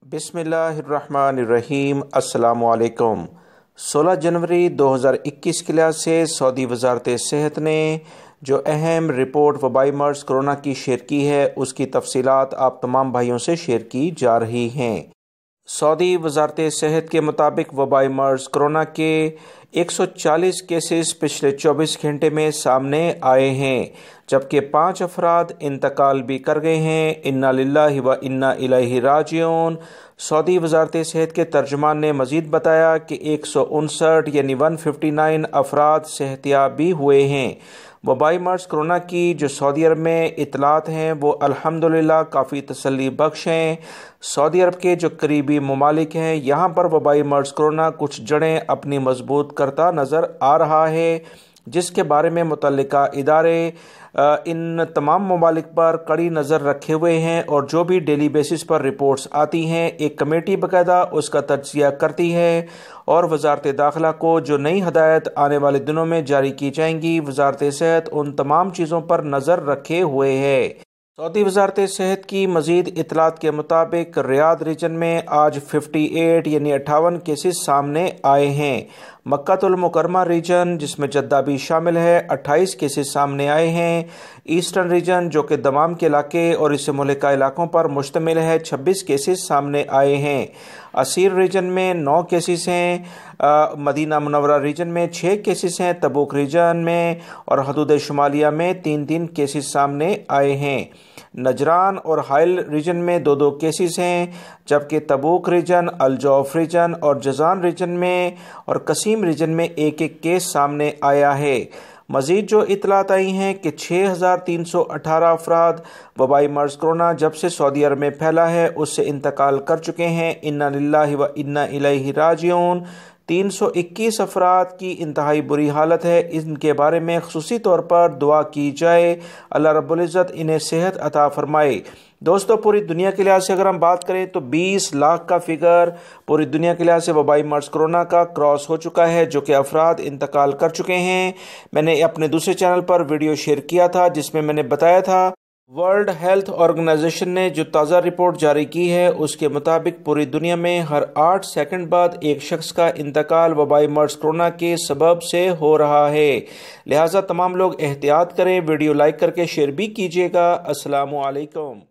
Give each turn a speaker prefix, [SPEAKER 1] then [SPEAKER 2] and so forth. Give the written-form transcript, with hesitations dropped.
[SPEAKER 1] بسم اللہ الرحمن الرحیم۔ السلام علیکم۔ 16 جنوری 2021 کے لحاظ سے سعودی وزارت صحت نے جو اہم رپورٹ وبائی مرض کرونا کی شیئر کی ہے، اس کی تفصیلات آپ تمام بھائیوں سے شیئر کی جا رہی ہیں۔ سعودی وزارت صحت کے مطابق وبائی مرض کرونا کے 140 کیسز پچھلے 24 گھنٹے میں سامنے آئے ہیں، جبکہ 5 افراد انتقال بھی کر گئے ہیں۔ انا للہ و انا الیہ راجعون۔ سعودی وزارت صحت کے ترجمان نے مزید بتایا کہ 159 یعنی 159 افراد صحت یاب بھی ہوئے ہیں۔ وبائی مرض کرونا کی جو سعودی عرب میں اطلاعات ہیں وہ الحمدللہ کافی تسلی بخش ہیں۔ سعودی عرب کے جو قریبی ممالک ہیں، یہاں پر وبائی مرض کرونا کچھ جڑیں اپنی مضبوط کرتا نظر آ رہا ہے، جس کے بارے میں متعلقہ ادارے ان تمام ممالک پر کڑی نظر رکھے ہوئے ہیں، اور جو بھی ڈیلی بیسس پر رپورٹس آتی ہیں ایک کمیٹی باقاعدہ اس کا تجزیہ کرتی ہے، اور وزارت داخلہ کو جو نئی ہدایت آنے والے دنوں میں جاری کی جائیں گی، وزارت صحت ان تمام چیزوں پر نظر رکھے ہوئے ہے۔ سعودی وزارت صحت کی مزید اطلاعات کے مطابق ریاض ریجن میں آج 58 یعنی 58 کیسز سامنے آئے ہیں۔ مکہ المکرمہ ریجن جس میں جدہ بھی شامل ہے، 28 کیسز سامنے آئے ہیں۔ ایسٹرن ریجن جو کہ دمام کے علاقے اور اس سے ملحقہ علاقوں پر مشتمل ہے، 26 کیسز سامنے آئے ہیں۔ اسیر ریجن میں 9 کیسز ہیں، مدینہ منورہ ریجن میں 6 کیسز ہیں، تبوک ریجن میں اور حدود شمالیہ میں 3 کیسز سامنے آئے ہیں۔ نجران اور حائل ریجن میں 2 کیسز ہیں، جبکہ تبوک ریجن، الجوف ریجن اور جزان ریجن میں اور قسیم ریجن میں 1 کیس سامنے آیا ہے۔ مزید جو اطلاعات آئی ہیں کہ 6318 افراد وبائی مرض کرونا جب سے سعودی عرب میں پھیلا ہے اس سے انتقال کر چکے ہیں۔ انا للہ و انا الیہ راجعون۔ 321 افراد کی انتہائی بری حالت ہے، ان کے بارے میں خصوصی طور پر دعا کی جائے، اللہ رب العزت انہیں صحت عطا فرمائے۔ دوستو، پوری دنیا کے لحاظ سے اگر ہم بات کریں تو 20 لاکھ کا فگر پوری دنیا کے لحاظ سے وبائی مرض کرونا کا کراس ہو چکا ہے، جو کہ افراد انتقال کر چکے ہیں۔ میں نے اپنے دوسرے چینل پر ویڈیو شیئر کیا تھا جس میں نے بتایا تھا ورلڈ ہیلتھ آرگنائزیشن نے جو تازہ رپورٹ جاری کی ہے اس کے مطابق پوری دنیا میں ہر 8 سیکنڈ بعد ایک شخص کا انتقال وبائی مرض کرونا کے سبب سے ہو رہا ہے۔ لہٰذا تمام لوگ احتیاط کریں، ویڈیو لائک کر کے شیئر بھی کیجیے گا۔ السلام علیکم۔